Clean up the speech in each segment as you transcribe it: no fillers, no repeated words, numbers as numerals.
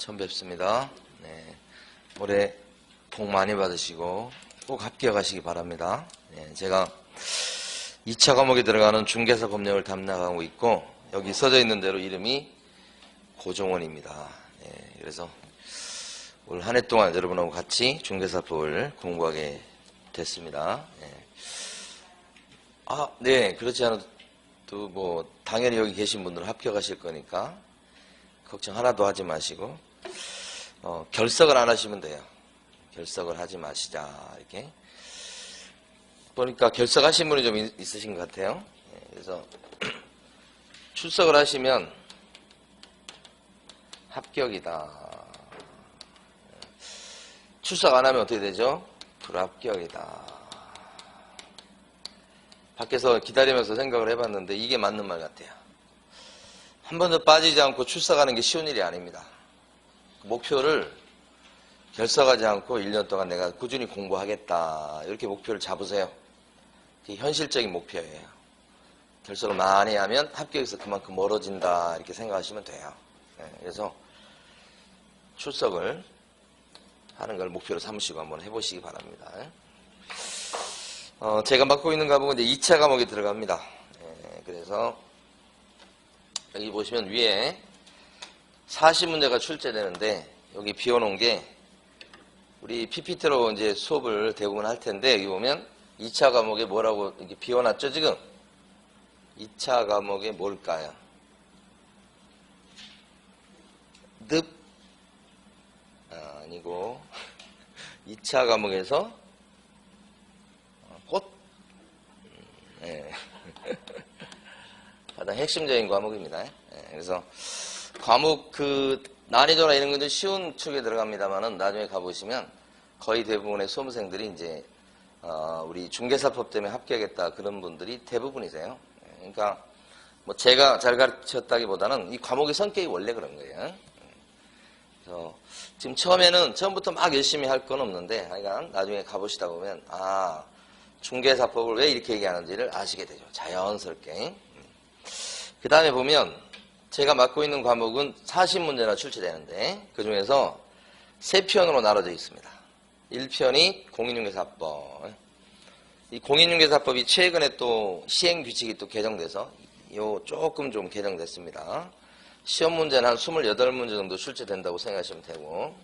처음 뵙습니다. 네, 올해 복 많이 받으시고 꼭 합격하시기 바랍니다. 네, 제가 2차 과목에 들어가는 중개사 법령을 담당하고 있고 여기 써져 있는 대로 이름이 고종원입니다. 네, 그래서 올 한 해 동안 여러분하고 같이 중개사법을 공부하게 됐습니다. 네, 그렇지 않아도 뭐 당연히 여기 계신 분들은 합격하실 거니까 걱정 하나도 하지 마시고 결석을 안 하시면 돼요. 결석을 하지 마시자 이렇게 보니까 결석하신 분이 좀 있으신 것 같아요. 그래서 출석을 하시면 합격이다. 출석 안 하면 어떻게 되죠? 불합격이다. 밖에서 기다리면서 생각을 해봤는데 이게 맞는 말 같아요. 한 번도 빠지지 않고 출석하는 게 쉬운 일이 아닙니다. 목표를 결석하지 않고 1년 동안 내가 꾸준히 공부하겠다 이렇게 목표를 잡으세요. 그게 현실적인 목표예요. 결석을 많이 하면 합격에서 그만큼 멀어진다 이렇게 생각하시면 돼요. 그래서 출석을 하는 걸 목표로 삼으시고 한번 해보시기 바랍니다. 제가 맡고 있는 과목은 이제 2차 과목에 들어갑니다. 그래서 여기 보시면 위에 40문제가 출제되는데 여기 비워놓은 게 우리 PPT로 이제 수업을 대부분 할 텐데 여기 보면 2차 과목에 뭐라고 이렇게 비워놨죠 지금? 2차 과목에 뭘까요? 늪? 아니고 2차 과목에서 꽃? 네. 가장 핵심적인 과목입니다. 그래서 과목 난이도나 이런 것들 쉬운 축에 들어갑니다만은 나중에 가보시면 거의 대부분의 수험생들이 이제 우리 중개사법 때문에 합격했다 그런 분들이 대부분이세요. 그러니까 뭐 제가 잘 가르쳤다기보다는 이 과목의 성격이 원래 그런 거예요. 그래서 지금 처음부터 막 열심히 할 건 없는데 하여간 나중에 가보시다 보면 중개사법을 왜 이렇게 얘기하는지를 아시게 되죠. 자연스럽게. 그 다음에 보면 제가 맡고 있는 과목은 40문제나 출제되는데 그 중에서 3편으로 나눠져 있습니다. 1편이 공인중개사법. 이 공인중개사법이 최근에 또 시행규칙이 또 개정돼서 조금 좀 개정됐습니다. 시험 문제는 한 28문제 정도 출제된다고 생각하시면 되고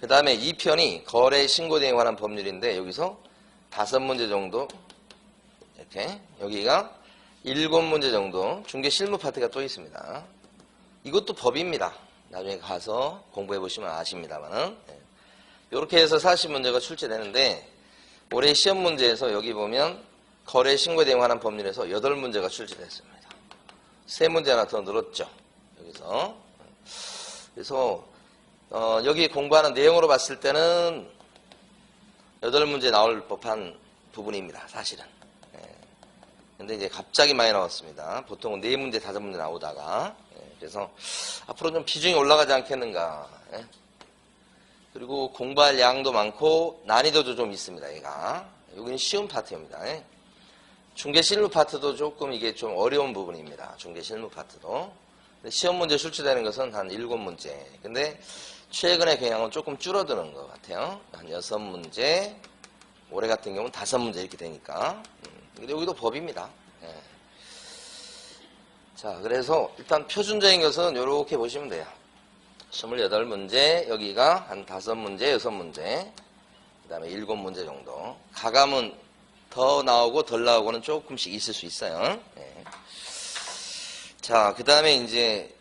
그 다음에 2편이 거래 신고대행에 관한 법률인데 여기서 5문제 정도 이렇게 여기가 7문제 정도 중개 실무 파트가 또 있습니다. 이것도 법입니다. 나중에 가서 공부해 보시면 아십니다만은 이렇게 해서 40문제가 출제되는데 올해 시험 문제에서 여기 보면 거래 신고에 관한 법률에서 8문제가 출제됐습니다. 3문제 하나 더 늘었죠. 여기서 그래서 여기 공부하는 내용으로 봤을 때는 8문제 나올 법한 부분입니다. 사실은. 근데 이제 갑자기 많이 나왔습니다. 보통은 4문제, 5문제 나오다가. 그래서 앞으로 좀 비중이 올라가지 않겠는가. 그리고 공부할 양도 많고 난이도도 좀 있습니다. 얘가. 여기는 쉬운 파트입니다. 중개 실무 파트도 조금 이게 좀 어려운 부분입니다. 중개 실무 파트도. 시험 문제 출제되는 것은 한 7문제. 근데 최근의 경향은 조금 줄어드는 것 같아요. 한 6문제. 올해 같은 경우는 5문제 이렇게 되니까. 근데 여기도 법입니다. 자, 그래서 일단 표준적인 것은 이렇게 보시면 돼요. 28문제, 여기가 한 5문제, 6문제, 그 다음에 7문제 정도. 가감은 더 나오고 덜 나오고는 조금씩 있을 수 있어요. 자, 그 다음에 이제,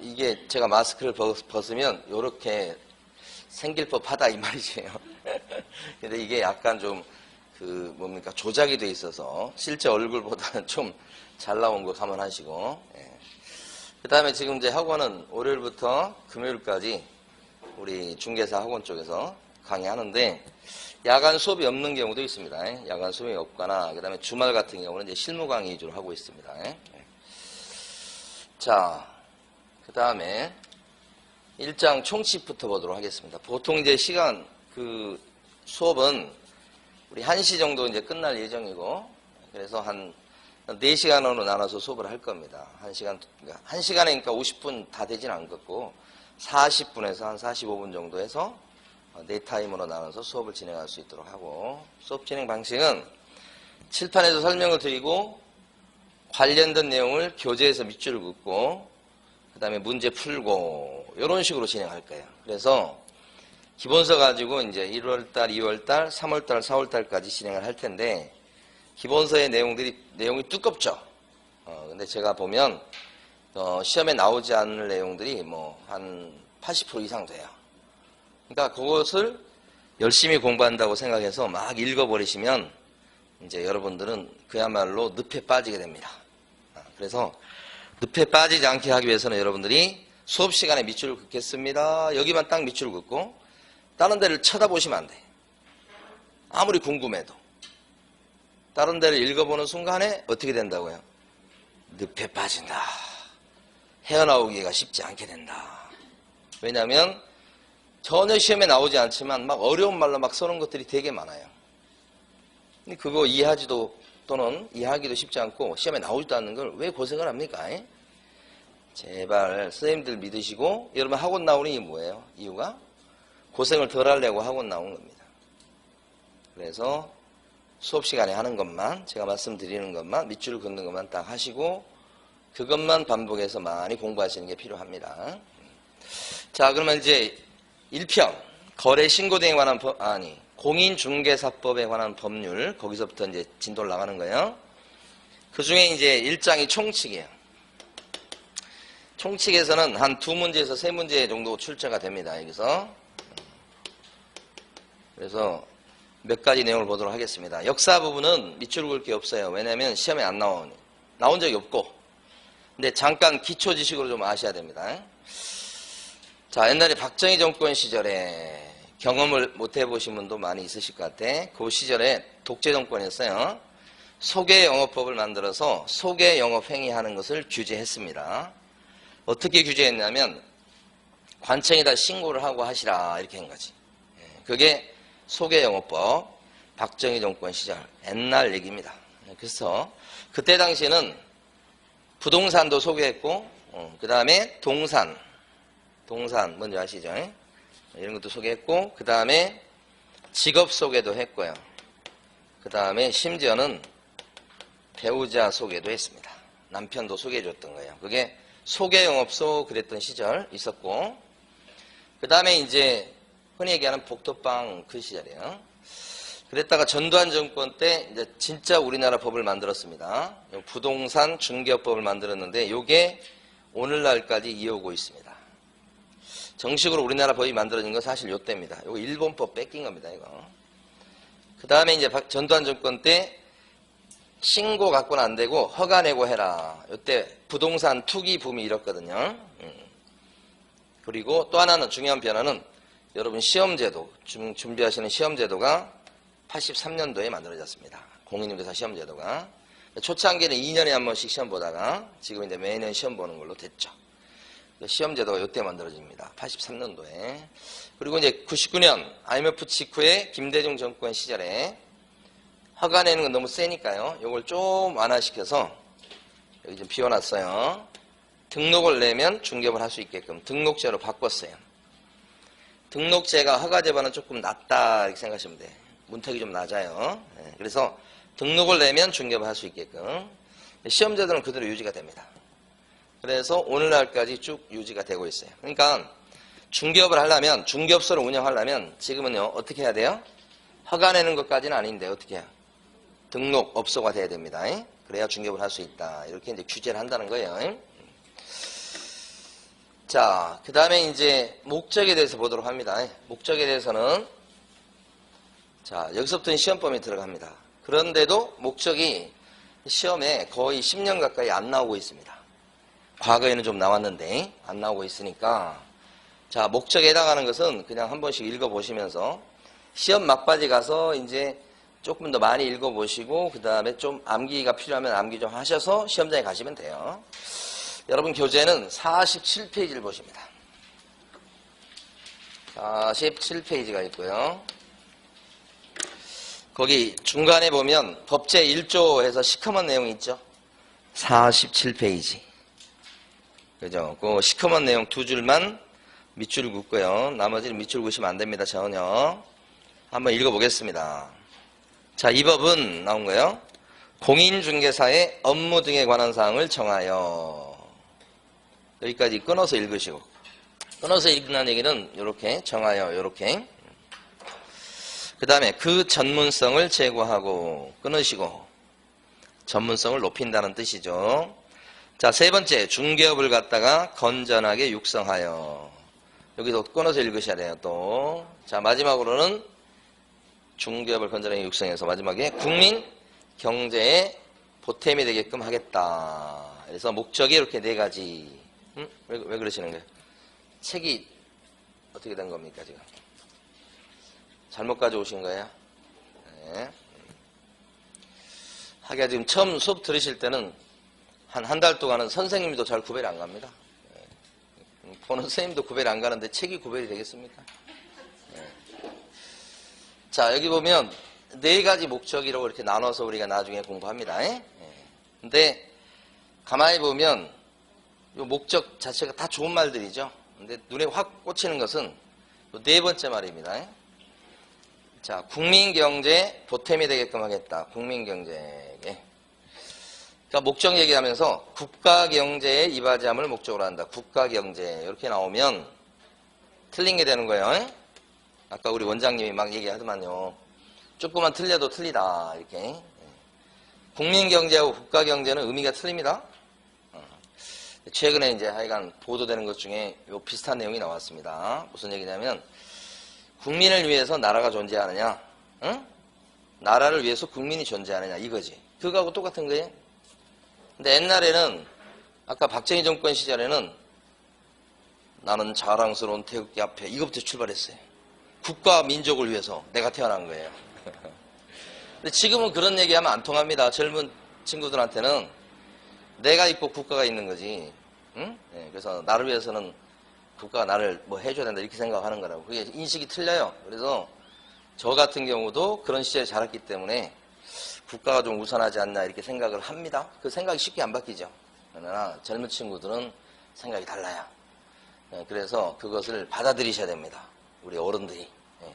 이게 제가 마스크를 벗으면 이렇게 생길 법하다 이 말이에요. 근데 이게 약간 좀 조작이 돼 있어서 실제 얼굴보다는 좀 잘 나온 거 감안하시고. 그 다음에 지금 이제 학원은 월요일부터 금요일까지 우리 중개사 학원 쪽에서 강의하는데 야간 수업이 없는 경우도 있습니다. 야간 수업이 없거나 그 다음에 주말 같은 경우는 이제 실무 강의 위주로 하고 있습니다. 자, 그 다음에 일장 총칙부터 보도록 하겠습니다. 보통 이제 수업은 우리 1시 정도 이제 끝날 예정이고, 그래서 한 4시간으로 나눠서 수업을 할 겁니다. 1시간에 그러니까 50분 다 되진 않겠고, 40분에서 한 45분 정도 해서 네 타임으로 나눠서 수업을 진행할 수 있도록 하고, 수업 진행 방식은 칠판에서 설명을 드리고 관련된 내용을 교재에서 밑줄을 긋고 그 다음에 문제 풀고 이런 식으로 진행할 거예요. 그래서 기본서 가지고 이제 1월달, 2월달, 3월달, 4월달까지 진행을 할 텐데, 기본서의 내용이 두껍죠. 근데 제가 보면 시험에 나오지 않을 내용들이 뭐 한 80% 이상 돼요. 그러니까 그것을 열심히 공부한다고 생각해서 막 읽어버리시면 이제 여러분들은 그야말로 늪에 빠지게 됩니다. 그래서 늪에 빠지지 않게 하기 위해서는 여러분들이 수업 시간에 밑줄을 긋겠습니다. 여기만 딱 밑줄을 긋고 다른 데를 쳐다보시면 안 돼. 아무리 궁금해도. 다른 데를 읽어보는 순간에 어떻게 된다고요? 늪에 빠진다. 헤어나오기가 쉽지 않게 된다. 왜냐하면 전혀 시험에 나오지 않지만 막 어려운 말로 막 써놓은 것들이 되게 많아요. 근데 그거 이해하지도 또는 이해하기도 쉽지 않고 시험에 나오지도 않는 걸 왜 고생을 합니까? 제발 선생님들 믿으시고, 여러분 학원 나오는 게 뭐예요? 이유가 고생을 덜 하려고 학원 나온 겁니다. 그래서 수업 시간에 하는 것만, 제가 말씀드리는 것만, 밑줄을 긋는 것만 딱 하시고 그것만 반복해서 많이 공부하시는 게 필요합니다. 자, 그러면 이제 1편 거래 신고등에 관한 공인중개사법에 관한 법률, 거기서부터 이제 진도를 나가는 거예요. 그 중에 이제 1장이 총칙이에요. 총칙에서는 한 2문제에서 3문제 정도 출제가 됩니다. 여기서. 그래서 몇 가지 내용을 보도록 하겠습니다. 역사 부분은 밑줄 긋을 게 없어요. 왜냐하면 시험에 안 나온 적이 없고. 근데 잠깐 기초 지식으로 좀 아셔야 됩니다. 자, 옛날에 박정희 정권 시절에 경험을 못 해보신 분도 많이 있으실 것 같아. 그 시절에 독재 정권이었어요. 소개 영업법을 만들어서 소개 영업 행위하는 것을 규제했습니다. 어떻게 규제했냐면 관청에다 신고를 하고 하시라 이렇게 한 거지. 그게 소개 영업법, 박정희 정권 시절 옛날 얘기입니다. 그래서 그때 당시에는 부동산도 소개했고, 그 다음에 동산 뭔지 아시죠? 이런 것도 소개했고, 그 다음에 직업 소개도 했고요. 그 다음에 심지어는 배우자 소개도 했습니다. 남편도 소개해 줬던 거예요. 그게 소개 영업소 그랬던 시절 있었고, 그 다음에 이제 흔히 얘기하는 복도방 그 시절이에요. 그랬다가 전두환 정권 때 이제 진짜 우리나라 법을 만들었습니다. 부동산 중개업법을 만들었는데 이게 오늘날까지 이어오고 있습니다. 정식으로 우리나라 법이 만들어진 건 사실 이때입니다. 이거 일본법 뺏긴 겁니다. 이거. 그 다음에 이제 전두환 정권 때 신고 갖고는 안 되고 허가 내고 해라. 이때 부동산 투기 붐이 일었거든요. 그리고 또 하나는 중요한 변화는 여러분 시험제도, 준비하시는 시험제도가 83년도에 만들어졌습니다. 공인중개사 시험제도가. 초창기는 2년에 한 번씩 시험 보다가 지금 이제 매년 시험 보는 걸로 됐죠. 시험제도가 이때 만들어집니다. 83년도에. 그리고 이제 99년 IMF 직후에 김대중 정권 시절에 허가 내는 건 너무 세니까요. 이걸 좀 완화시켜서 여기 좀 비워놨어요. 등록을 내면 중개업을 할 수 있게끔 등록제로 바꿨어요. 등록제가 허가제보다는 조금 낮다 이렇게 생각하시면 돼요. 문턱이 좀 낮아요. 그래서 등록을 내면 중개업을 할 수 있게끔. 시험제도는 그대로 유지가 됩니다. 그래서 오늘날까지 쭉 유지가 되고 있어요. 그러니까 중개업을 하려면, 중개업소를 운영하려면 지금은요 어떻게 해야 돼요? 허가 내는 것까지는 아닌데 어떻게 해요? 등록업소가 돼야 됩니다. 그래야 중개업을 할 수 있다. 이렇게 이제 규제를 한다는 거예요. 자, 그 다음에 이제 목적에 대해서 보도록 합니다. 목적에 대해서는 자, 여기서부터는 시험범위 들어갑니다. 그런데도 목적이 시험에 거의 10년 가까이 안 나오고 있습니다. 과거에는 좀 나왔는데 안 나오고 있으니까, 자, 목적에 해당하는 것은 그냥 한 번씩 읽어보시면서 시험 막바지 가서 이제 조금 더 많이 읽어보시고 그 다음에 좀 암기가 필요하면 암기 좀 하셔서 시험장에 가시면 돼요. 여러분 교재는 47페이지를 보십니다. 47페이지가 있고요. 거기 중간에 보면 법제 1조에서 시커먼 내용이 있죠. 47페이지. 그죠? 그 시커먼 내용 두 줄만 밑줄 긋고요. 나머지는 밑줄 긋으면 안 됩니다. 전혀. 한번 읽어보겠습니다. 자, 이 법은 나온 거예요. 공인중개사의 업무 등에 관한 사항을 정하여. 여기까지 끊어서 읽으시고. 끊어서 읽는 얘기는 이렇게 정하여 이렇게. 그 다음에 그 전문성을 제고하고 끊으시고. 전문성을 높인다는 뜻이죠. 자, 세 번째, 중개업을 갖다가 건전하게 육성하여. 여기도 끊어서 읽으셔야 돼요, 또. 자, 마지막으로는 중개업을 건전하게 육성해서 마지막에 국민 경제에 보탬이 되게끔 하겠다. 그래서 목적이 이렇게 네 가지. 왜 그러시는 거예요? 책이 어떻게 된 겁니까, 지금? 잘못 가져오신 거예요? 네. 하기야 지금 처음 수업 들으실 때는 한 달 동안은 선생님도 잘 구별이 안 갑니다. 보는 선생님도 구별이 안 가는데 책이 구별이 되겠습니까? 자, 여기 보면 네 가지 목적이라고 이렇게 나눠서 우리가 나중에 공부합니다. 근데 가만히 보면 이 목적 자체가 다 좋은 말들이죠. 근데 눈에 확 꽂히는 것은 네 번째 말입니다. 자, 국민경제에 보탬이 되게끔 하겠다. 국민경제에. 그러니까 목적 얘기하면서 국가경제에 이바지함을 목적으로 한다. 국가경제 이렇게 나오면 틀린 게 되는 거예요. 아까 우리 원장님이 막 얘기하더만요. 조금만 틀려도 틀리다 이렇게. 국민경제하고 국가경제는 의미가 틀립니다. 최근에 이제 하여간 보도되는 것 중에 요 비슷한 내용이 나왔습니다. 무슨 얘기냐면 국민을 위해서 나라가 존재하느냐, 응? 나라를 위해서 국민이 존재하느냐 이거지. 그거하고 똑같은 거예요. 근데 옛날에는 아까 박정희 정권 시절에는 나는 자랑스러운 태극기 앞에 이것부터 출발했어요. 국가 민족을 위해서 내가 태어난 거예요. 근데 지금은 그런 얘기하면 안 통합니다. 젊은 친구들한테는 내가 있고 국가가 있는 거지. 응? 네, 그래서 나를 위해서는 국가가 나를 뭐 해줘야 된다 이렇게 생각하는 거라고. 그게 인식이 틀려요. 그래서 저 같은 경우도 그런 시절에 자랐기 때문에 국가가 좀 우선하지 않나 이렇게 생각을 합니다. 그 생각이 쉽게 안 바뀌죠. 그러나 젊은 친구들은 생각이 달라요. 네, 그래서 그것을 받아들이셔야 됩니다. 우리 어른들이. 네.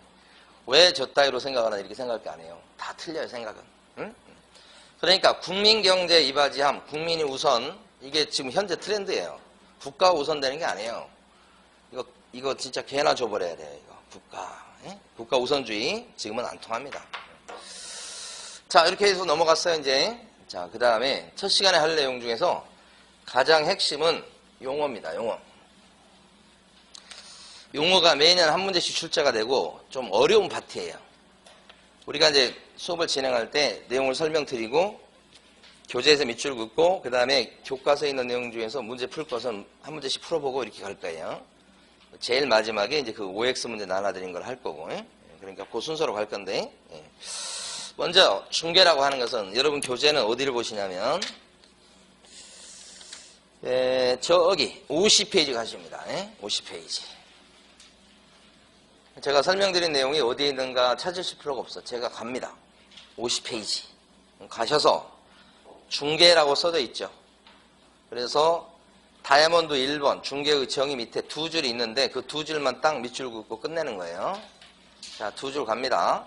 왜 저 따위로 생각하나 이렇게 생각할 게 아니에요. 다 틀려요, 생각은. 응? 그러니까 국민경제 이바지함, 국민이 우선, 이게 지금 현재 트렌드예요. 국가가 우선되는 게 아니에요. 이거 진짜 개나 줘버려야 돼요, 이거. 국가. 예? 국가 우선주의, 지금은 안 통합니다. 자, 이렇게 해서 넘어갔어요, 이제. 자, 그 다음에 첫 시간에 할 내용 중에서 가장 핵심은 용어입니다, 용어. 용어가 매년 한 문제씩 출제가 되고 좀 어려운 파트예요. 우리가 이제 수업을 진행할 때 내용을 설명드리고 교재에서 밑줄 긋고 그 다음에 교과서에 있는 내용 중에서 문제 풀 것은 한 문제씩 풀어보고 이렇게 갈 거예요. 제일 마지막에 이제 그 OX 문제 나눠드린 걸 할 거고, 그러니까 그 순서로 갈 건데, 먼저 중개라고 하는 것은 여러분 교재는 어디를 보시냐면 저기 50페이지 가십니다. 50페이지. 제가 설명드린 내용이 어디에 있는가 찾으실 필요가 없어. 제가 갑니다. 50페이지 가셔서 중개라고 써져 있죠. 그래서 다이아몬드 1번 중개의 정의 밑에 두 줄이 있는데 그 두 줄만 딱 밑줄 긋고 끝내는 거예요. 자, 두 줄 갑니다.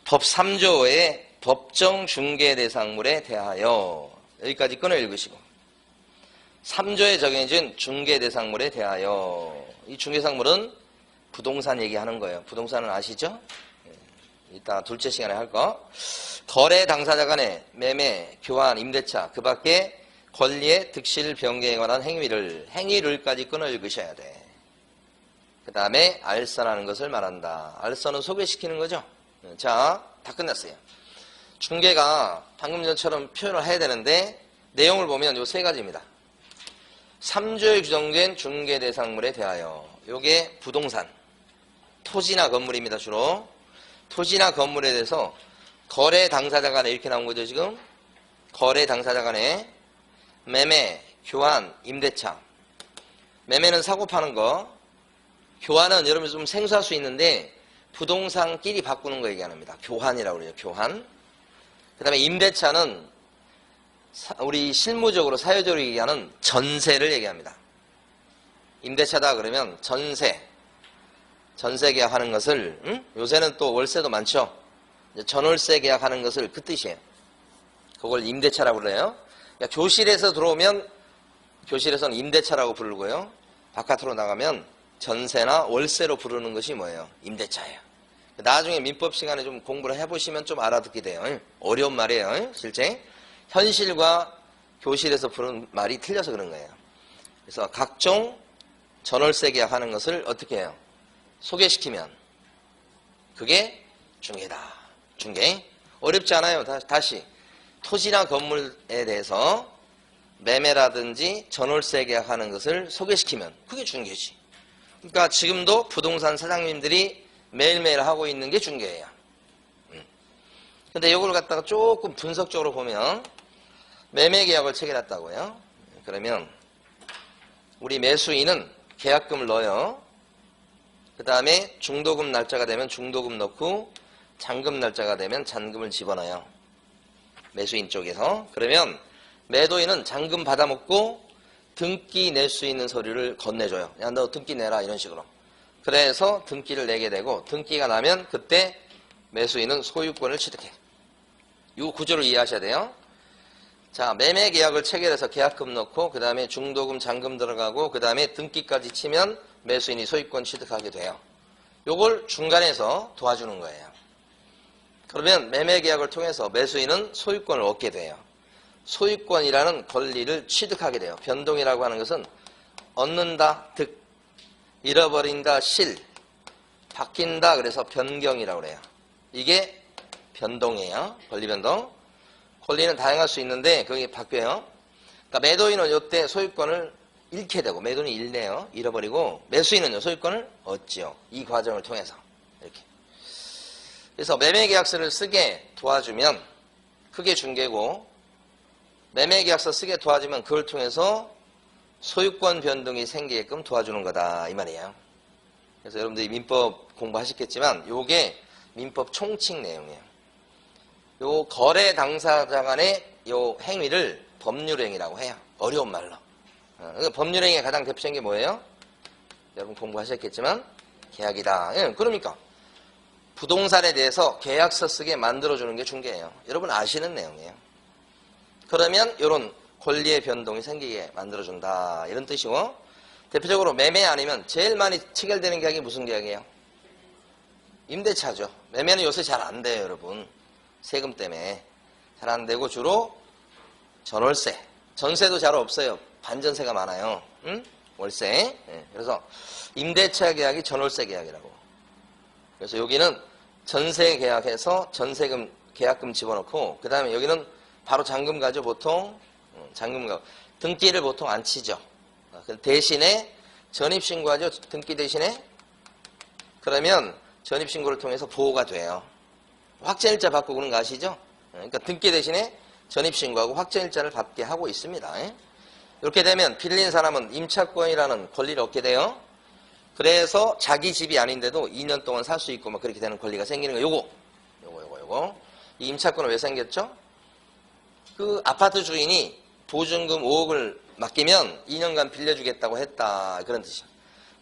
법 3조의 법정 중개 대상물에 대하여 여기까지 끊어 읽으시고 3조에 정해진 중개 대상물에 대하여 이 중개상물은 부동산 얘기하는 거예요. 부동산은 아시죠? 이따 둘째 시간에 할 거. 거래 당사자 간의 매매, 교환, 임대차 그 밖에 권리의 득실 변경에 관한 행위를까지 끊어 읽으셔야 돼. 그 다음에 알선하는 것을 말한다. 알선은 소개시키는 거죠. 자, 다 끝났어요. 중개가 방금 전처럼 표현을 해야 되는데 내용을 보면 요 세 가지입니다. 3조에 규정된 중개 대상물에 대하여 요게 부동산, 토지나 건물입니다. 주로 토지나 건물에 대해서 거래 당사자 간에 이렇게 나온 거죠. 지금 거래 당사자 간에 매매, 교환, 임대차. 매매는 사고 파는 거, 교환은 여러분이 좀 생소할 수 있는데 부동산끼리 바꾸는 거 얘기합니다. 교환이라고 그래요. 교환. 그 다음에 임대차는 우리 실무적으로 사회적으로 얘기하는 전세를 얘기합니다. 임대차다 그러면 전세 계약하는 것을, 요새는 또 월세도 많죠. 전월세 계약하는 것을 그 뜻이에요. 그걸 임대차라고 불러요. 그러니까 교실에서 들어오면 교실에서는 임대차라고 부르고요. 바깥으로 나가면 전세나 월세로 부르는 것이 뭐예요? 임대차예요. 나중에 민법 시간에 좀 공부를 해보시면 좀 알아듣게 돼요. 어려운 말이에요. 실제 현실과 교실에서 부르는 말이 틀려서 그런 거예요. 그래서 각종 전월세 계약하는 것을 어떻게 해요? 소개시키면 그게 중개다. 중개. 어렵지 않아요. 다시 토지나 건물에 대해서 매매라든지 전월세 계약하는 것을 소개시키면 그게 중개지. 그러니까 지금도 부동산 사장님들이 매일매일 하고 있는 게 중개예요. 근데 이걸 갖다가 조금 분석적으로 보면 매매 계약을 체결했다고요. 그러면 우리 매수인은 계약금을 넣어요. 그 다음에 중도금 날짜가 되면 중도금 넣고 잔금 날짜가 되면 잔금을 집어넣어요. 매수인 쪽에서. 그러면 매도인은 잔금 받아먹고 등기 낼 수 있는 서류를 건네줘요. 야, 너 등기 내라 이런 식으로. 그래서 등기를 내게 되고 등기가 나면 그때 매수인은 소유권을 취득해. 이 구조를 이해하셔야 돼요. 자, 매매 계약을 체결해서 계약금 넣고 그 다음에 중도금 잔금 들어가고 그 다음에 등기까지 치면 매수인이 소유권 취득하게 돼요. 요걸 중간에서 도와주는 거예요. 그러면 매매 계약을 통해서 매수인은 소유권을 얻게 돼요. 소유권이라는 권리를 취득하게 돼요. 변동이라고 하는 것은 얻는다, 득, 잃어버린다, 실, 바뀐다, 그래서 변경이라고 그래요. 이게 변동이에요. 권리 변동. 권리는 다양할 수 있는데 그게 바뀌어요. 그러니까 매도인은 이때 소유권을 잃게 되고 매도인이 잃네요. 잃어버리고 매수인은요 소유권을 얻지요. 이 과정을 통해서 이렇게. 그래서 매매계약서를 쓰게 도와주면 그게 중개고 매매계약서 쓰게 도와주면 그걸 통해서 소유권 변동이 생기게끔 도와주는 거다 이 말이에요. 그래서 여러분들이 민법 공부하셨겠지만 요게 민법 총칙 내용이에요. 요 거래 당사자 간의 요 행위를 법률행위라고 해요. 어려운 말로. 그러니까 법률행위의 가장 대표적인 게 뭐예요? 여러분 공부하셨겠지만 계약이다. 예, 그러니까 부동산에 대해서 계약서 쓰게 만들어주는 게 중개예요. 여러분 아시는 내용이에요. 그러면 이런 권리의 변동이 생기게 만들어준다 이런 뜻이고 대표적으로 매매 아니면 제일 많이 체결되는 계약이 무슨 계약이에요? 임대차죠. 매매는 요새 잘 안 돼요 여러분. 세금 때문에 잘 안 되고 주로 전월세, 전세도 잘 없어요. 반전세가 많아요. 응? 월세. 네. 그래서 임대차 계약이 전월세 계약이라고. 그래서 여기는 전세 계약해서 전세금 계약금 집어넣고 그 다음에 여기는 바로 잔금 가죠 보통. 잔금 가. 등기를 보통 안 치죠. 대신에 전입신고하죠. 등기 대신에. 그러면 전입신고를 통해서 보호가 돼요. 확정일자 받고 그런 거 아시죠? 그러니까 등기 대신에 전입신고하고 확정일자를 받게 하고 있습니다. 이렇게 되면 빌린 사람은 임차권이라는 권리를 얻게 돼요. 그래서 자기 집이 아닌데도 2년 동안 살 수 있고 막 그렇게 되는 권리가 생기는 거예요. 요거. 이 임차권은 왜 생겼죠? 그 아파트 주인이 보증금 5억을 맡기면 2년간 빌려주겠다고 했다. 그런 뜻이야.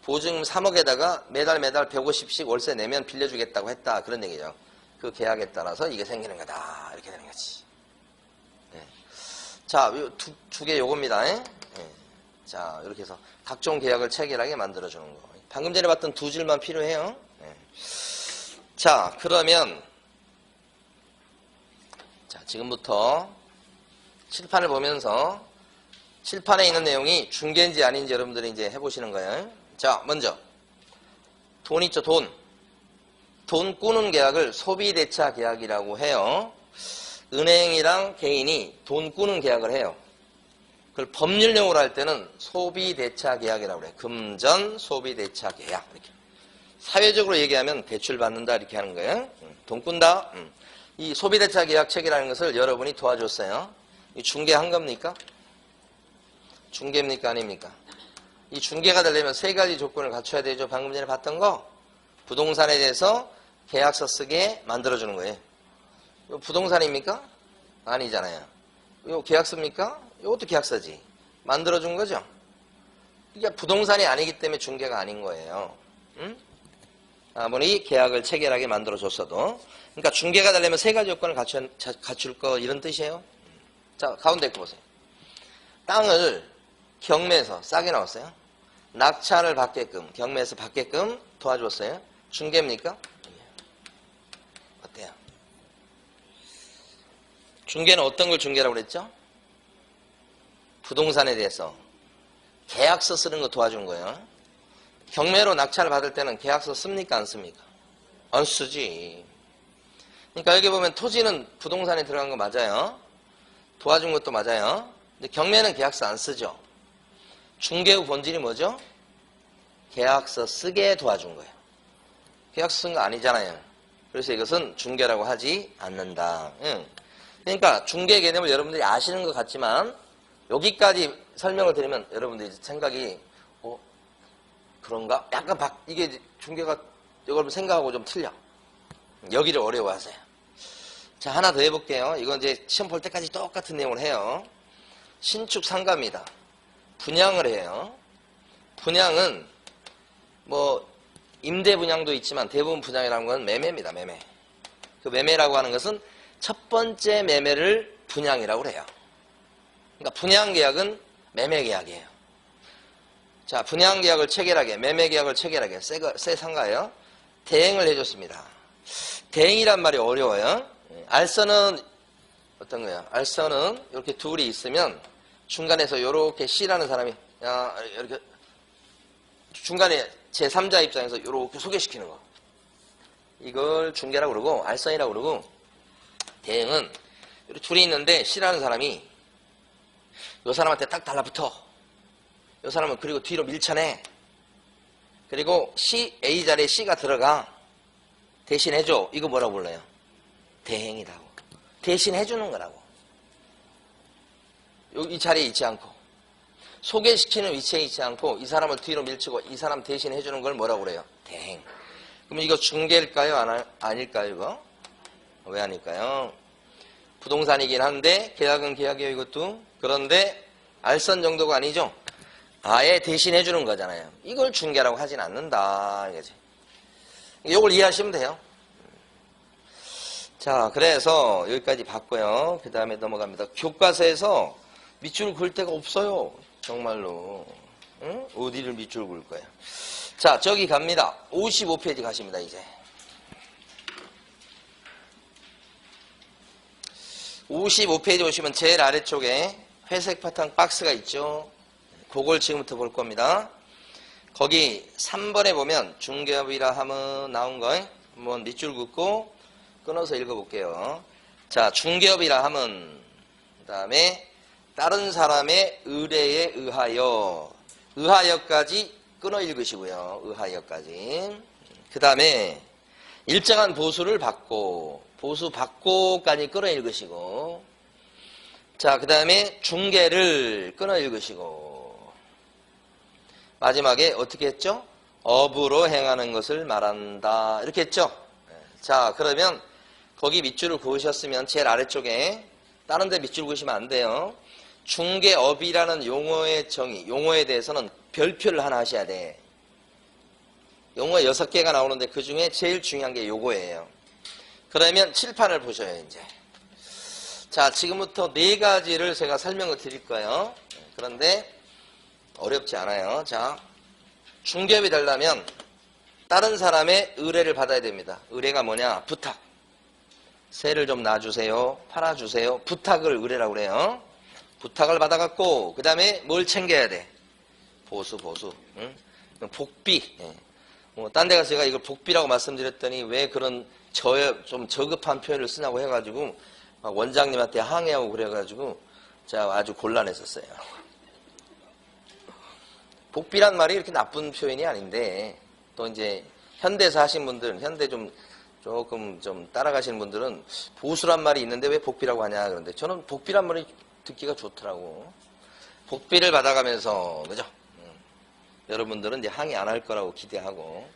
보증금 3억에다가 매달 150씩 월세 내면 빌려주겠다고 했다. 그런 얘기죠. 그 계약에 따라서 이게 생기는 거다. 이렇게 되는 거지. 네. 자, 두 개 요겁니다. 네. 자, 이렇게 해서 각종 계약을 체결하게 만들어주는 거. 방금 전에 봤던 두 줄만 필요해요. 네. 자, 그러면 자, 지금부터 칠판을 보면서 칠판에 있는 내용이 중개인지 아닌지 여러분들이 이제 해보시는 거예요. 자, 먼저 돈 있죠, 돈. 돈 꾸는 계약을 소비대차 계약이라고 해요. 은행이랑 개인이 돈 꾸는 계약을 해요. 그걸 법률용어로 할 때는 소비대차 계약이라고 해요. 금전 소비대차 계약. 이렇게. 사회적으로 얘기하면 대출 받는다 이렇게 하는 거예요. 돈 꾼다. 이 소비대차 계약 체결하는 것을 여러분이 도와줬어요. 이 중개한 겁니까? 중개입니까? 아닙니까? 이 중개가 되려면 세 가지 조건을 갖춰야 되죠. 방금 전에 봤던 거. 부동산에 대해서 계약서 쓰게 만들어주는 거예요. 이거 부동산입니까? 아니잖아요. 이거 계약서입니까? 이것도 계약서지. 만들어준 거죠. 이게 부동산이 아니기 때문에 중개가 아닌 거예요. 응? 아무리 계약을 체결하게 만들어줬어도. 그러니까 중개가 되려면 세 가지 요건을 갖출 거 이런 뜻이에요. 자, 가운데 거 보세요. 땅을 경매에서 싸게 나왔어요. 낙찰을 받게끔, 경매에서 받게끔 도와줬어요. 중개입니까? 어때요? 중개는 어떤 걸 중개라고 그랬죠? 부동산에 대해서 계약서 쓰는 거 도와준 거예요. 경매로 낙찰을 받을 때는 계약서 씁니까? 안 씁니까? 안 쓰지. 그러니까 여기 보면 토지는 부동산에 들어간 거 맞아요. 도와준 것도 맞아요. 근데 경매는 계약서 안 쓰죠. 중개의 본질이 뭐죠? 계약서 쓰게 도와준 거예요. 계약서 쓴 거 아니잖아요. 그래서 이것은 중개라고 하지 않는다. 응. 그러니까 중개 개념을 여러분들이 아시는 것 같지만 여기까지 설명을 드리면 여러분들이 생각이 그런가? 약간 이게 중개가 여러분 생각하고 좀 틀려. 여기를 어려워하세요. 자, 하나 더 해볼게요. 이건 이제 시험 볼 때까지 똑같은 내용을 해요. 신축 상가입니다. 분양을 해요. 분양은 뭐 임대 분양도 있지만 대부분 분양이라는 건 매매입니다. 매매. 그 매매라고 하는 것은 첫 번째 매매를 분양이라고 해요. 그러니까 분양 계약은 매매 계약이에요. 자, 분양 계약을 체결하게, 매매 계약을 체결하게, 새 상가예요. 대행을 해줬습니다. 대행이란 말이 어려워요. 알선은 어떤 거예요? 알선은 이렇게 둘이 있으면 중간에서 이렇게 C라는 사람이 이렇게 중간에 제3자 입장에서 이렇게 소개시키는 거. 이걸 중개라고 그러고 알선이라고 그러고 대행은 이렇게 둘이 있는데 C라는 사람이 이 사람한테 딱 달라붙어. 이 사람은 그리고 뒤로 밀쳐내. 그리고 A 자리에 C가 들어가. 대신 해줘. 이거 뭐라고 불러요? 대행이라고. 대신 해주는 거라고. 이 자리에 있지 않고 소개시키는 위치에 있지 않고 이 사람을 뒤로 밀치고 이 사람 대신 해주는 걸 뭐라고 그래요? 대행. 그럼 이거 중개일까요? 아닐까요? 이거? 왜 아닐까요? 부동산이긴 한데 계약은 계약이에요. 이것도. 그런데 알선 정도가 아니죠. 아예 대신 해주는 거잖아요. 이걸 중개라고 하진 않는다. 이거지. 이걸 이해하시면 돼요. 자, 그래서 여기까지 봤고요. 그 다음에 넘어갑니다. 교과서에서 밑줄 그을 데가 없어요. 정말로. 응? 어디를 밑줄 그을 거예요. 자, 저기 갑니다. 55페이지 가십니다. 이제. 55페이지 오시면 제일 아래쪽에 회색 바탕 박스가 있죠. 그걸 지금부터 볼 겁니다. 거기 3번에 보면 중개업이라 하면 나온 거 한번 밑줄 긋고 끊어서 읽어볼게요. 자, 중개업이라 하면 그 다음에 다른 사람의 의뢰에 의하여까지 끊어 읽으시고요. 의하여까지. 그 다음에 일정한 보수를 받고 보수 받고까지 끊어 읽으시고 자, 그 다음에 중개를 끊어 읽으시고 마지막에 어떻게 했죠? 업으로 행하는 것을 말한다. 이렇게 했죠? 자, 그러면 거기 밑줄을 그으셨으면 제일 아래쪽에 다른 데 밑줄 그으시면 안 돼요. 중개업이라는 용어의 정의, 용어에 대해서는 별표를 하나 하셔야 돼. 용어 6개가 나오는데 그 중에 제일 중요한 게 요거예요. 그러면 칠판을 보셔요, 이제. 자, 지금부터 4가지를 제가 설명을 드릴 거예요. 그런데 어렵지 않아요. 자, 중개업이 되려면 다른 사람의 의뢰를 받아야 됩니다. 의뢰가 뭐냐? 부탁. 세를 좀 놔주세요. 팔아주세요. 부탁을 의뢰라고 그래요. 부탁을 받아갖고 그 다음에 뭘 챙겨야 돼? 보수. 응? 복비. 딴 데 가서 제가 이걸 복비라고 말씀드렸더니 왜 그런 좀 저급한 표현을 쓰냐고 해가지고 막 원장님한테 항의하고 그래가지고 제가 아주 곤란했었어요. 복비란 말이 이렇게 나쁜 표현이 아닌데 또 이제 현대에서 하신 분들, 현대 조금 좀 따라가시는 분들은 보수란 말이 있는데 왜 복비라고 하냐 그런데 저는 복비란 말이 듣기가 좋더라고. 복비를 받아가면서 그죠? 여러분들은 이제 항의 안 할 거라고 기대하고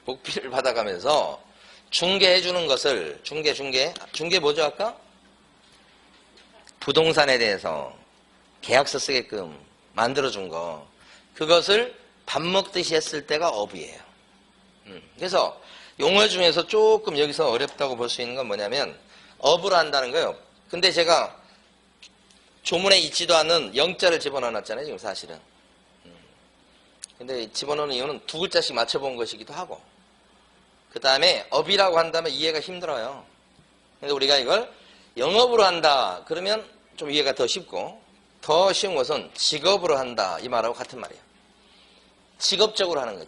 복비를 받아가면서 중개해주는 것을 중개 뭐죠 아까? 부동산에 대해서 계약서 쓰게끔 만들어준 거 그것을 밥 먹듯이 했을 때가 업이에요. 그래서 용어 중에서 조금 여기서 어렵다고 볼 수 있는 건 뭐냐면 업으로 한다는 거예요. 근데 제가 조문에 있지도 않는 영자를 집어넣어놨잖아요, 지금 사실은. 근데 집어넣는 이유는 두 글자씩 맞춰본 것이기도 하고, 그 다음에 업이라고 한다면 이해가 힘들어요. 근데 우리가 이걸 영업으로 한다 그러면 좀 이해가 더 쉽고, 더 쉬운 것은 직업으로 한다 이 말하고 같은 말이에요. 직업적으로 하는 거예요.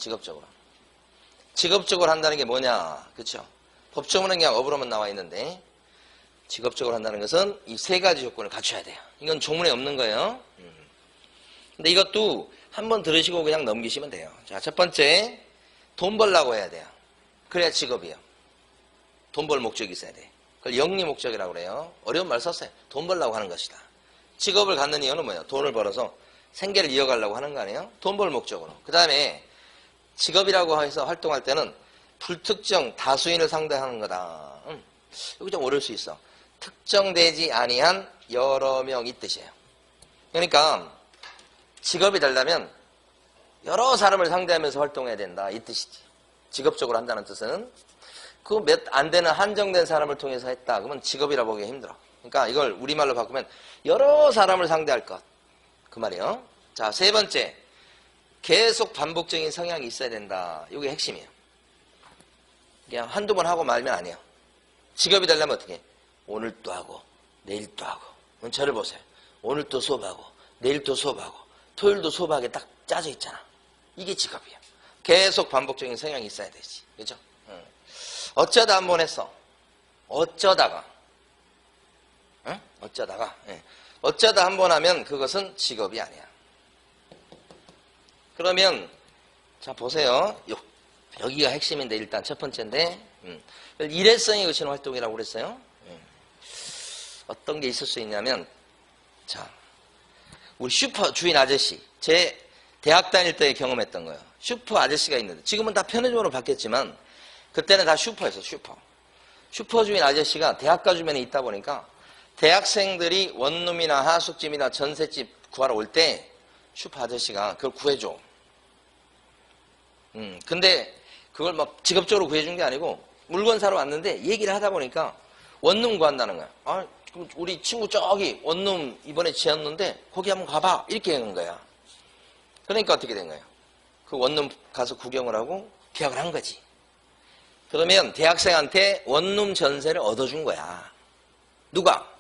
직업적으로 한다는 게 뭐냐, 그렇죠? 법조문은 그냥 업으로만 나와 있는데 직업적으로 한다는 것은 이 세 가지 조건을 갖춰야 돼요. 이건 조문에 없는 거예요. 근데 이것도 한번 들으시고 그냥 넘기시면 돼요. 자, 첫 번째, 돈 벌라고 해야 돼요. 그래야 직업이에요. 돈 벌 목적이 있어야 돼. 그걸 영리 목적이라고 그래요. 어려운 말 썼어요. 돈 벌라고 하는 것이다. 직업을 갖는 이유는 뭐예요? 돈을 벌어서 생계를 이어가려고 하는 거 아니에요? 돈 벌 목적으로. 그 다음에 직업이라고 해서 활동할 때는 불특정 다수인을 상대하는 거다. 여기 좀 어려울 수 있어. 특정되지 아니한 여러 명 이 뜻이에요. 그러니까 직업이 되려면 여러 사람을 상대하면서 활동해야 된다 이 뜻이지. 직업적으로 한다는 뜻은 그 몇 안 되는 한정된 사람을 통해서 했다. 그러면 직업이라 보기 힘들어. 그러니까 이걸 우리말로 바꾸면 여러 사람을 상대할 것. 그 말이에요. 자, 세 번째. 계속 반복적인 성향이 있어야 된다. 이게 핵심이에요. 그냥 한두 번 하고 말면 아니에요. 직업이 되려면 어떻게 해? 오늘 또 하고 내일 또 하고. 저를 보세요. 오늘 또 수업하고 내일 또 수업하고 토요일도 수업하게 딱 짜져 있잖아. 이게 직업이에요. 계속 반복적인 성향이 있어야 되지. 그죠? 어쩌다 한 번 했어. 어쩌다가. 응? 어쩌다가. 예. 어쩌다 한 번 하면 그것은 직업이 아니야. 그러면 자 보세요. 여기가 핵심인데 일단 첫 번째인데 일회성이 그치는 활동이라고 그랬어요. 어떤 게 있을 수 있냐면 자 우리 슈퍼 주인 아저씨 제 대학 다닐 때 경험했던 거예요. 슈퍼 아저씨가 있는데 지금은 다 편의점으로 바뀌었지만 그때는 다 슈퍼였어. 슈퍼 주인 아저씨가 대학가 주변에 있다 보니까 대학생들이 원룸이나 하숙집이나 전셋집 구하러 올 때 슈퍼 아저씨가 그걸 구해줘. 근데 그걸 막 직업적으로 구해준 게 아니고 물건 사러 왔는데 얘기를 하다 보니까 원룸 구한다는 거야. 아, 그럼 우리 친구 저기 원룸 이번에 지었는데 거기 한번 가봐. 이렇게 한 거야. 그러니까 어떻게 된 거예요? 그 원룸 가서 구경을 하고 계약을 한 거지. 그러면 대학생한테 원룸 전세를 얻어준 거야. 누가?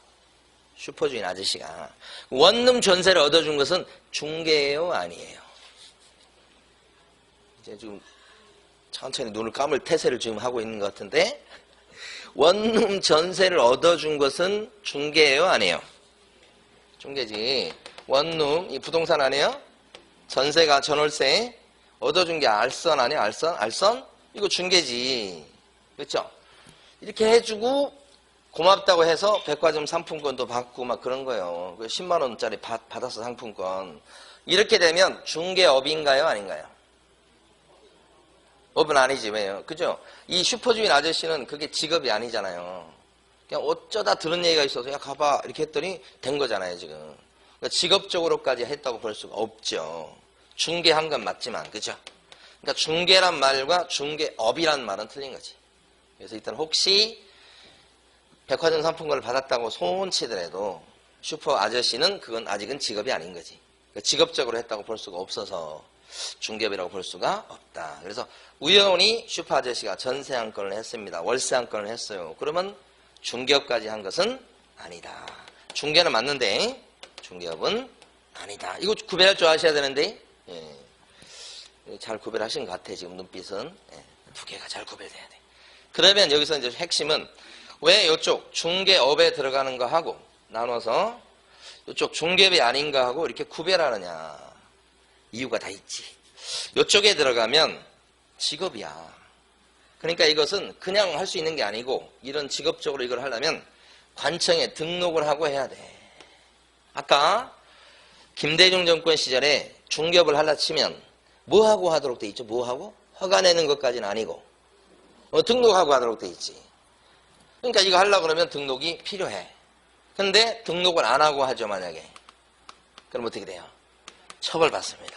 슈퍼주인 아저씨가. 원룸 전세를 얻어준 것은 중개예요? 아니에요? 이제 지금 천천히 눈을 감을 태세를 지금 하고 있는 것 같은데 원룸 전세를 얻어준 것은 중개예요? 아니에요? 중개지. 원룸, 이 부동산 아니에요? 전세가 전월세 얻어준 게 알선 아니에요? 알선? 이거 중개지. 그렇죠? 이렇게 해주고 고맙다고 해서 백화점 상품권도 받고 막 그런 거예요. 10만 원짜리 받았어 상품권. 이렇게 되면 중개업인가요? 아닌가요? 업은 아니지. 왜요? 그죠? 이 슈퍼주인 아저씨는 그게 직업이 아니잖아요. 그냥 어쩌다 들은 얘기가 있어서 야 가봐 이렇게 했더니 된 거잖아요 지금. 그러니까 직업적으로까지 했다고 볼 수가 없죠. 중개한 건 맞지만 그죠? 그러니까 중개란 말과 중개업이란 말은 틀린 거지. 그래서 일단 혹시 백화점 상품권을 받았다고 소문치더라도 슈퍼 아저씨는 그건 아직은 직업이 아닌 거지. 그러니까 직업적으로 했다고 볼 수가 없어서 중개업이라고 볼 수가 없다. 그래서 우연히 슈퍼 아저씨가 전세 한 건을 했습니다. 월세 한 건을 했어요. 그러면 중개업까지 한 것은 아니다. 중개는 맞는데 중개업은 아니다. 이거 구별할 줄 아셔야 되는데 잘 구별하신 것 같아. 지금 눈빛은 두 개가 잘 구별돼야 돼. 그러면 여기서 이제 핵심은 왜 이쪽 중개업에 들어가는 거 하고 나눠서 이쪽 중개업이 아닌가 하고 이렇게 구별하느냐. 이유가 다 있지. 이쪽에 들어가면 직업이야. 그러니까 이것은 그냥 할 수 있는 게 아니고 이런 직업적으로 이걸 하려면 관청에 등록을 하고 해야 돼. 아까 김대중 정권 시절에 중개업을 하려 치면 뭐하고 하도록 돼 있죠? 뭐하고? 허가 내는 것까지는 아니고 등록하고 하도록 돼 있지. 그러니까 이거 하려고 그러면 등록이 필요해. 근데 등록을 안 하고 하죠 만약에. 그럼 어떻게 돼요? 처벌받습니다.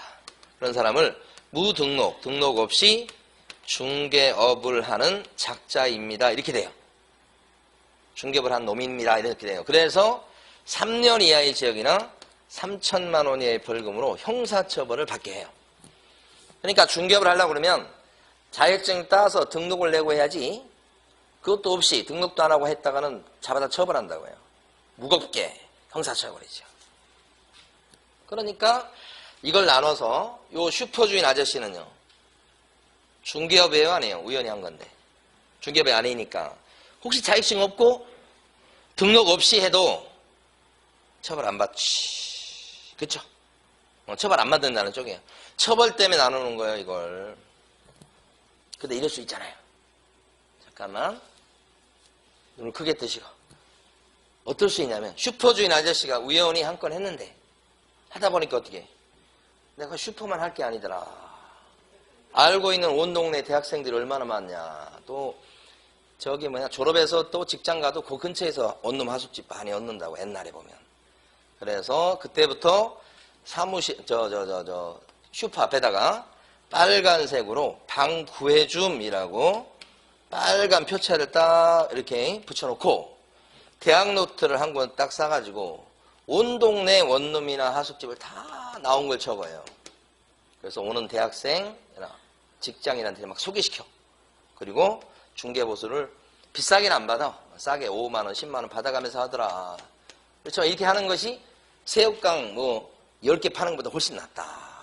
그런 사람을 무등록, 등록 없이 중개업을 하는 작자입니다. 이렇게 돼요. 중개업을 한 놈입니다. 이렇게 돼요. 그래서 3년 이하의 징역이나 3천만 원 이하의 벌금으로 형사처벌을 받게 해요. 그러니까 중개업을 하려고 그러면 자격증 따서 등록을 내고 해야지, 그것도 없이 등록도 안 하고 했다가는 잡아다 처벌한다고요. 무겁게 형사처벌이죠. 그러니까 이걸 나눠서 요 슈퍼주인 아저씨는요, 중개업이에요, 아니에요? 우연히 한 건데. 중개업이 아니니까 혹시 자격증 없고 등록 없이 해도 처벌 안 받지. 그쵸? 처벌 안 받는다는 쪽이에요. 처벌 때문에 나누는 거예요, 이걸. 근데 이럴 수 있잖아요. 잠깐만. 눈을 크게 뜨시고. 어떨 수 있냐면, 슈퍼주인 아저씨가 우연히 한 건 했는데, 하다 보니까 어떻게 해? 내가 슈퍼만 할 게 아니더라. 알고 있는 온 동네 대학생들이 얼마나 많냐. 또 저기 졸업해서 또 직장 가도 그 근처에서 원룸 하숙집 많이 얻는다고, 옛날에 보면. 그래서 그때부터 사무실 슈퍼 앞에다가 빨간색으로 방 구해줌이라고 빨간 표차를 딱 이렇게 붙여놓고 대학 노트를 한 권 딱 싸가지고 온 동네 원룸이나 하숙집을 다 나온 걸 적어요. 그래서 오는 대학생, 직장인한테 막 소개시켜. 그리고 중개보수를 비싸게는 안 받아. 싸게 5만 원, 10만 원 받아가면서 하더라. 그렇죠. 이렇게 하는 것이 새우깡 10개 파는 것보다 훨씬 낫다.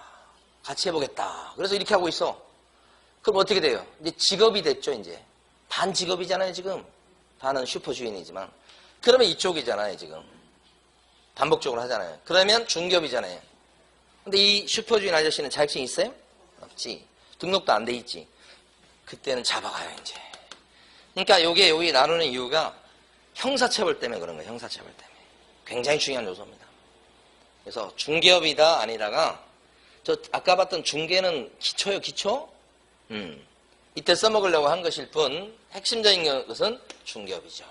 같이 해보겠다. 그래서 이렇게 하고 있어. 그럼 어떻게 돼요? 이제 직업이 됐죠, 이제. 반 직업이잖아요, 지금. 반은 슈퍼주인이지만. 그러면 이쪽이잖아요, 지금. 반복적으로 하잖아요. 그러면 중개업이잖아요. 근데 이 슈퍼주인 아저씨는 자격증 있어요? 없지. 등록도 안 돼 있지. 그때는 잡아가요, 이제. 그러니까 여기 나누는 이유가 형사처벌 때문에 그런 거예요, 형사처벌 때문에. 굉장히 중요한 요소입니다. 그래서 중개업이다 아니다가 저 아까 봤던 중개는 기초요, 기초? 이때 써먹으려고 한 것일 뿐 핵심적인 것은 중개업이죠.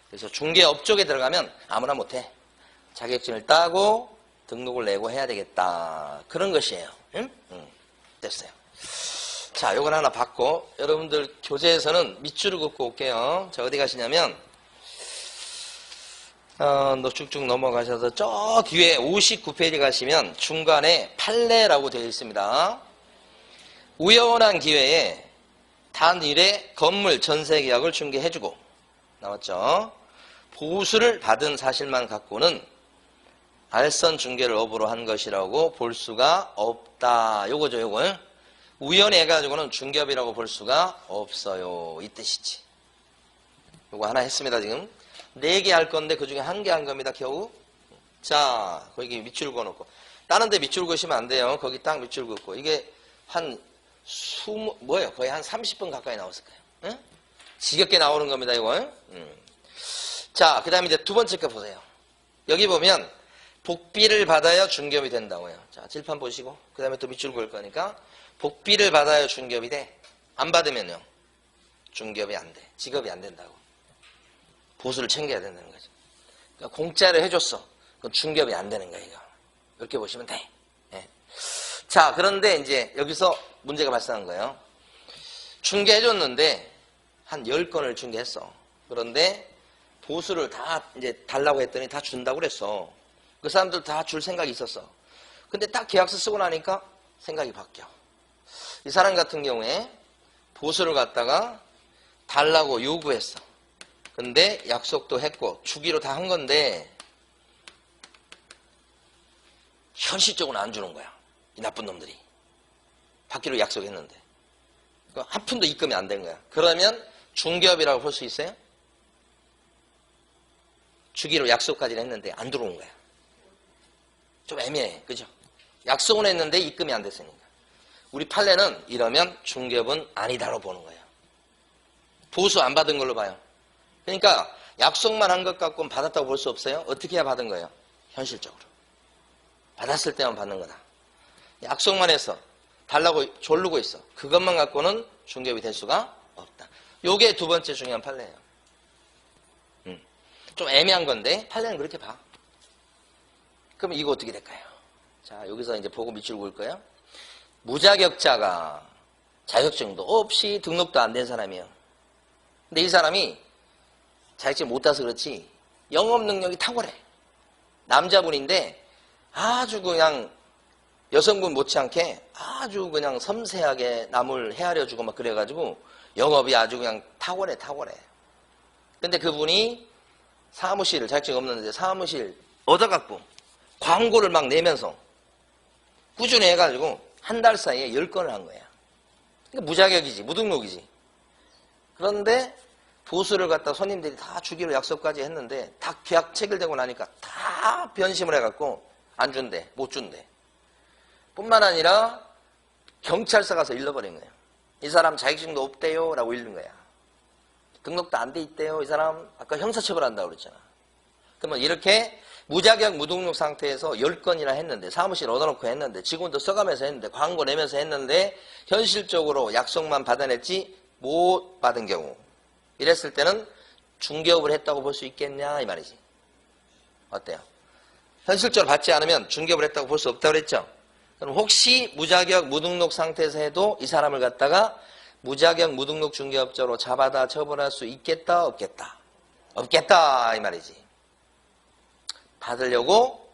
그래서 중개업 쪽에 들어가면 아무나 못해. 자격증을 따고 등록을 내고 해야 되겠다. 그런 것이에요. 됐어요. 자, 요건 하나 받고 여러분들 교재에서는 밑줄을 긋고 올게요. 자, 어디 가시냐면 쭉쭉 넘어가셔서 저 뒤에 59페이지 가시면 중간에 판례라고 되어 있습니다. 우연한 기회에 단일에 건물 전세계약을 중개해주고 나왔죠. 보수를 받은 사실만 갖고는 알선 중개를 업으로 한 것이라고 볼 수가 없다. 요거죠, 요거. 우연히 해가지고는 중개업이라고 볼 수가 없어요. 이 뜻이지. 요거 하나 했습니다, 지금. 4개 할 건데 그 중에 1개 한 겁니다, 겨우. 자, 거기 밑줄 그어놓고. 다른 데 밑줄 그으시면 안 돼요. 거기 딱 밑줄 긋고. 이게 한 거의 한 30분 가까이 나왔을 거예요. 응? 지겹게 나오는 겁니다, 이거. 자, 그 다음에 이제 두 번째 거 보세요. 여기 보면 복비를 받아야 중개업이 된다고요. 자, 칠판 보시고. 그 다음에 또 밑줄 그을 거니까. 복비를 받아야 중개업이 돼. 안 받으면요. 중개업이 안 돼. 직업이 안 된다고. 보수를 챙겨야 된다는 거죠. 그러니까 공짜로 해줬어. 그건 중개업이 안 되는 거예요. 이거. 이렇게 보시면 돼. 네. 자, 그런데 이제 여기서 문제가 발생한 거예요. 중개해줬는데 한 10건을 중개했어. 그런데 보수를 다 이제 달라고 했더니 다 준다고 그랬어. 그 사람들 다 줄 생각이 있었어. 근데 딱 계약서 쓰고 나니까 생각이 바뀌어. 이 사람 같은 경우에 보수를 갖다가 달라고 요구했어. 근데 약속도 했고 주기로 다 한 건데 현실적으로는 안 주는 거야. 이 나쁜 놈들이. 받기로 약속했는데. 한 푼도 입금이 안 된 거야. 그러면 중개업이라고 볼 수 있어요? 주기로 약속까지 했는데 안 들어온 거야. 좀 애매해. 그죠? 약속은 했는데 입금이 안 됐으니까. 우리 판례는 이러면 중개업은 아니다로 보는 거예요. 보수 안 받은 걸로 봐요. 그러니까 약속만 한 것 갖고는 받았다고 볼 수 없어요. 어떻게 해야 받은 거예요? 현실적으로. 받았을 때만 받는 거다. 약속만 해서 달라고 졸르고 있어. 그것만 갖고는 중개업이 될 수가 없다. 요게 두 번째 중요한 판례예요. 좀 애매한 건데 판례는 그렇게 봐. 그럼 이거 어떻게 될까요? 자, 여기서 이제 보고 밑줄 그을 거예요. 무자격자가 자격증도 없이 등록도 안 된 사람이에요. 근데 이 사람이 자격증 못 따서 그렇지 영업 능력이 탁월해. 남자분인데 아주 그냥 여성분 못지않게 아주 그냥 섬세하게 남을 헤아려주고 막 그래가지고 영업이 아주 그냥 탁월해. 근데 그분이 사무실, 자격증 없는데 사무실 얻어갖고 광고를 막 내면서 꾸준히 해가지고 한 달 사이에 10건을 한 거야. 그러니까 무자격이지, 무등록이지. 그런데 보수를 갖다 손님들이 다 주기로 약속까지 했는데 다 계약 체결되고 나니까 다 변심을 해갖고 안 준대, 못 준대. 뿐만 아니라 경찰서 가서 잃어버린 거예요. 이 사람 자격증도 없대요 라고 읽는 거야. 등록도 안 돼 있대요. 이 사람 아까 형사처벌한다고 그랬잖아. 그러면 이렇게 무자격 무등록 상태에서 10건이나 했는데 사무실 얻어놓고 했는데 직원도 써가면서 했는데 광고 내면서 했는데 현실적으로 약속만 받아냈지 못 받은 경우 이랬을 때는 중개업을 했다고 볼 수 있겠냐 이 말이지. 어때요? 현실적으로 받지 않으면 중개업을 했다고 볼 수 없다고 그랬죠. 그럼 혹시 무자격 무등록 상태에서 해도 이 사람을 갖다가 무자격 무등록 중개업자로 잡아다 처벌할 수 있겠다 없겠다? 없겠다 이 말이지. 받으려고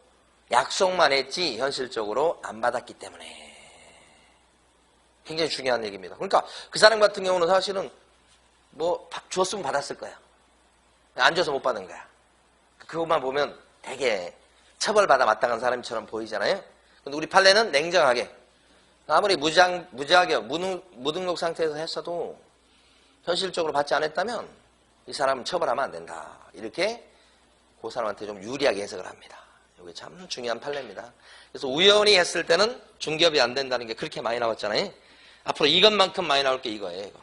약속만 했지 현실적으로 안 받았기 때문에. 굉장히 중요한 얘기입니다. 그러니까 그 사람 같은 경우는 사실은 뭐 줬으면 받았을 거야. 안 줘서 못 받은 거야. 그것만 보면 되게 처벌받아 마땅한 사람처럼 보이잖아요. 근데 우리 판례는 냉정하게 아무리 무자격 무등록 상태에서 했어도 현실적으로 받지 않았다면 이 사람은 처벌하면 안 된다. 이렇게 그 사람한테 좀 유리하게 해석을 합니다. 이게 참 중요한 판례입니다. 그래서 우연히 했을 때는 중개업이 안 된다는 게 그렇게 많이 나왔잖아요. 앞으로 이것만큼 많이 나올 게 이거예요. 이거.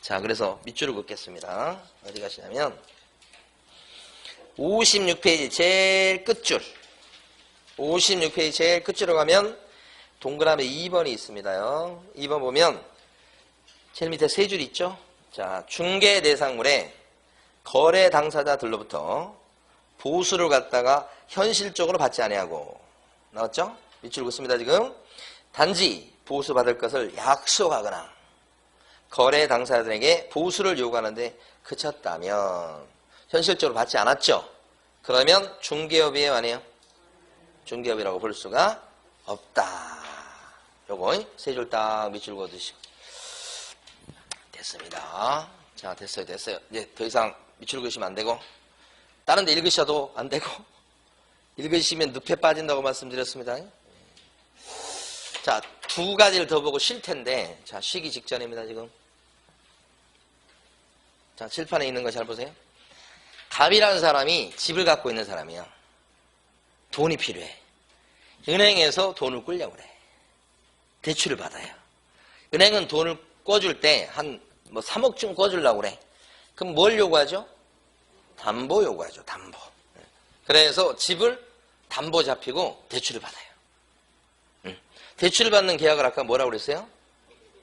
자, 그래서 밑줄을 긋겠습니다. 어디 가시냐면 56페이지 제일 끝줄. 56페이지 제일 끝줄로 가면 동그라미 2번이 있습니다요. 2번 보면 제일 밑에 세 줄 있죠. 자, 중개 대상물에 거래 당사자들로부터 보수를 갖다가 현실적으로 받지 아니하고 나왔죠? 밑줄 긋습니다. 지금 단지 보수 받을 것을 약속하거나 거래 당사자들에게 보수를 요구하는데 그쳤다면 현실적으로 받지 않았죠? 그러면 중개업이에요 아니에요? 중개업이라고 볼 수가 없다. 요거 세 줄 딱 밑줄 그어두시고 됐습니다. 자, 됐어요. 이제 더 이상 밑줄 그으시면 안 되고 다른 데 읽으셔도 안 되고 읽으시면 늪에 빠진다고 말씀드렸습니다. 자, 두 가지를 더 보고 쉴 텐데 자, 쉬기 직전입니다. 지금 자, 칠판에 있는 거 잘 보세요. 갑이라는 사람이 집을 갖고 있는 사람이야. 돈이 필요해. 은행에서 돈을 꾸려고 그래. 대출을 받아요. 은행은 돈을 꿔줄 때 한 3억쯤 꿔주려고 그래. 그럼 뭘 요구하죠? 담보 요구하죠. 담보. 그래서 집을 담보 잡히고 대출을 받아요. 대출을 받는 계약을 아까 뭐라고 그랬어요?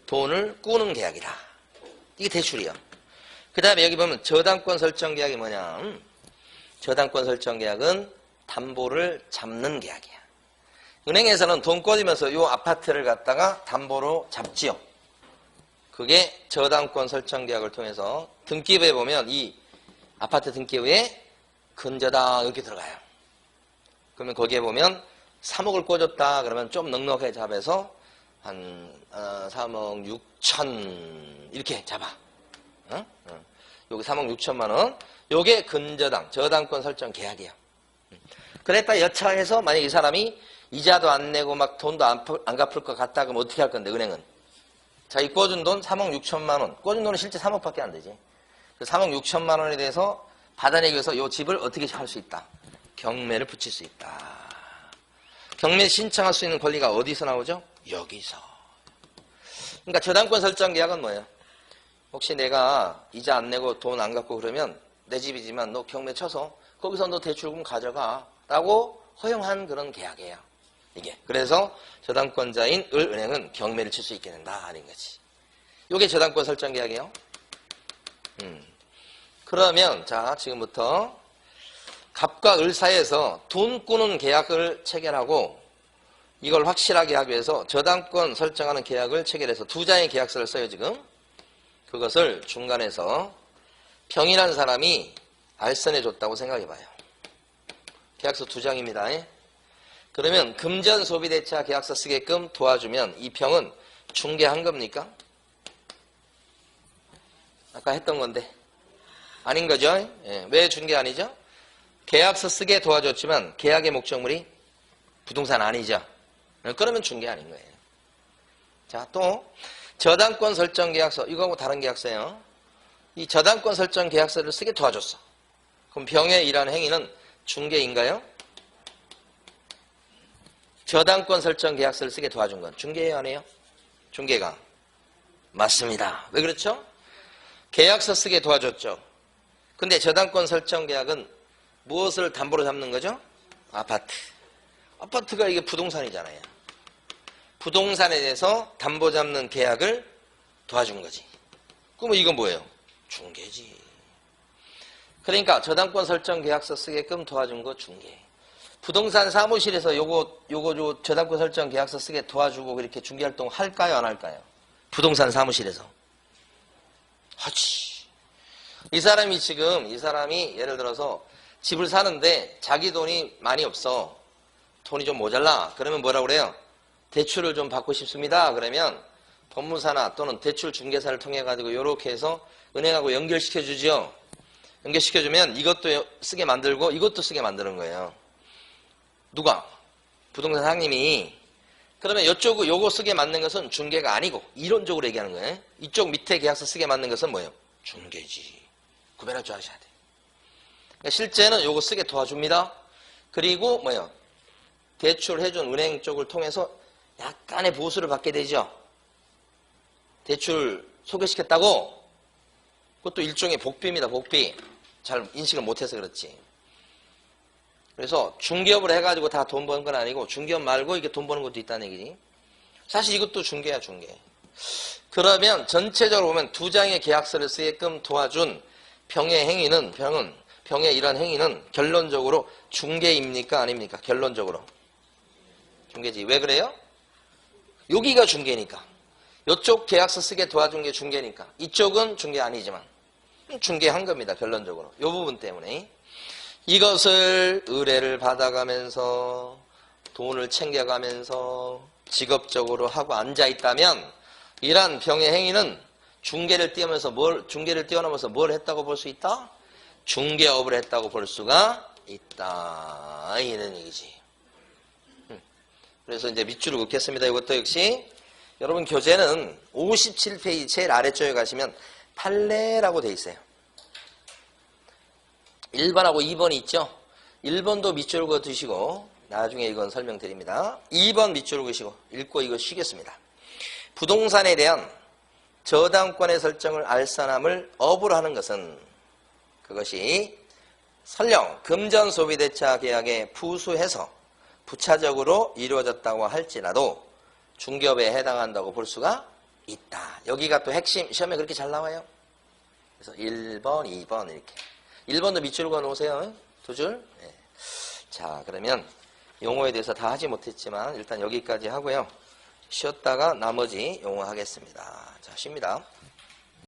돈을 꾸는 계약이라. 이게 대출이요. 그 다음에 여기 보면 저당권 설정 계약이 뭐냐? 저당권 설정 계약은 담보를 잡는 계약이야. 은행에서는 돈 꿔주면서 이 아파트를 갖다가 담보로 잡지요. 그게 저당권 설정 계약을 통해서 등기부에 보면 이 아파트 등기부에 근저당 이렇게 들어가요. 그러면 거기에 보면 3억을 꿔줬다 그러면 좀 넉넉하게 잡아서 한 3억 6천 이렇게 잡아. 여기 3억 6천만 원. 요게 근저당, 저당권 설정 계약이에요. 그랬다 여차해서 만약 이 사람이 이자도 안 내고 막 돈도 안 갚을 것 같다 그러면 어떻게 할 건데 은행은? 자기 꿔준 돈 3억 6천만 원. 꿔준 돈은 실제 3억밖에 안 되지. 그 3억 6천만 원에 대해서 받아내기 위해서 이 집을 어떻게 할 수 있다? 경매를 붙일 수 있다. 경매 신청할 수 있는 권리가 어디서 나오죠? 여기서. 그러니까 저당권 설정 계약은 뭐예요? 혹시 내가 이자 안 내고 돈 안 갚고 그러면 내 집이지만 너 경매 쳐서 거기서 너 대출금 가져가 라고 허용한 그런 계약이에요. 이게. 그래서 저당권자인 은행은 경매를 칠 수 있게 된다 하는 거지. 이게 저당권 설정 계약이에요. 그러면 자 지금부터 갑과 을 사이에서 돈 꾸는 계약을 체결하고 이걸 확실하게 하기 위해서 저당권 설정하는 계약을 체결해서 두 장의 계약서를 써요, 지금. 그것을 중간에서 병인한 사람이 알선해 줬다고 생각해 봐요. 계약서 두 장입니다. 그러면 금전 소비대차 계약서 쓰게끔 도와주면 이 병은 중개한 겁니까? 아까 했던 건데. 아닌 거죠? 왜 중개 아니죠? 계약서 쓰게 도와줬지만 계약의 목적물이 부동산 아니죠? 그러면 중개 아닌 거예요. 자, 또 저당권 설정 계약서, 이거하고 다른 계약서예요. 이 저당권 설정 계약서를 쓰게 도와줬어. 그럼 병의 이러한 행위는 중개인가요? 저당권 설정 계약서를 쓰게 도와준 건 중개예요, 아니에요? 중개가. 맞습니다. 왜 그렇죠? 계약서 쓰게 도와줬죠. 근데 저당권 설정 계약은 무엇을 담보로 잡는 거죠? 아파트. 아파트가 이게 부동산이잖아요. 부동산에 대해서 담보 잡는 계약을 도와준 거지. 그러면 이건 뭐예요? 중개지. 그러니까 저당권 설정 계약서 쓰게끔 도와준 거 중개. 부동산 사무실에서 요거 저당권 설정 계약서 쓰게 도와주고 그렇게 중개 활동 할까요, 안 할까요? 부동산 사무실에서. 하지. 이 사람이 예를 들어서 집을 사는데 자기 돈이 많이 없어. 돈이 좀 모자라. 그러면 뭐라고 그래요? 대출을 좀 받고 싶습니다. 그러면 법무사나 또는 대출 중개사를 통해 가지고 이렇게 해서 은행하고 연결시켜 주죠. 연결시켜 주면 이것도 쓰게 만들고 이것도 쓰게 만드는 거예요. 누가? 부동산 사장님이. 그러면 이쪽 요거 쓰게 만든 것은 중개가 아니고 이론적으로 얘기하는 거예요. 이쪽 밑에 계약서 쓰게 만든 것은 뭐예요? 중개지. 구별할 줄 아셔야 돼요. 그러니까 실제는 요거 쓰게 도와줍니다. 그리고 뭐예요? 대출해준 은행 쪽을 통해서 약간의 보수를 받게 되죠. 대출 소개시켰다고? 그것도 일종의 복비입니다. 복비. 잘 인식을 못해서 그렇지. 그래서 중개업을 해가지고 다 돈 버는 건 아니고 중개업 말고 이게 돈 버는 것도 있다는 얘기지. 사실 이것도 중개야, 중개. 그러면 전체적으로 보면 두 장의 계약서를 쓰게끔 도와준 병의 이런 행위는 결론적으로 중개입니까? 아닙니까? 결론적으로. 중개지. 왜 그래요? 여기가 중개니까. 이쪽 계약서 쓰게 도와준 게 중개니까. 이쪽은 중개 아니지만. 중개한 겁니다. 결론적으로. 이 부분 때문에. 이것을 의뢰를 받아가면서 돈을 챙겨가면서 직업적으로 하고 앉아있다면 이러한 병의 행위는 중개를 뛰어넘어서 뭘 했다고 볼 수 있다? 중개업을 했다고 볼 수가 있다. 이런 얘기지. 그래서 이제 밑줄을 긋겠습니다. 이것도 역시 여러분 교재는 57페이지 제일 아래쪽에 가시면 판례라고 돼 있어요. 1번하고 2번이 있죠. 1번도 밑줄을 그어 두시고 나중에 이건 설명드립니다. 2번 밑줄을 그으시고 읽고 이거 쉬겠습니다. 부동산에 대한 저당권의 설정을 알선함을 업으로 하는 것은 그것이 설령 금전소비대차 계약에 부수해서 부차적으로 이루어졌다고 할지라도 중개업에 해당한다고 볼 수가 있다. 여기가 또 핵심, 시험에 그렇게 잘 나와요. 그래서 1번, 2번 이렇게. 1번도 밑줄 그어 놓으세요. 두 줄. 네. 자, 그러면 용어에 대해서 다 하지 못했지만 일단 여기까지 하고요. 쉬었다가 나머지 용어 하겠습니다. 자, 쉽니다.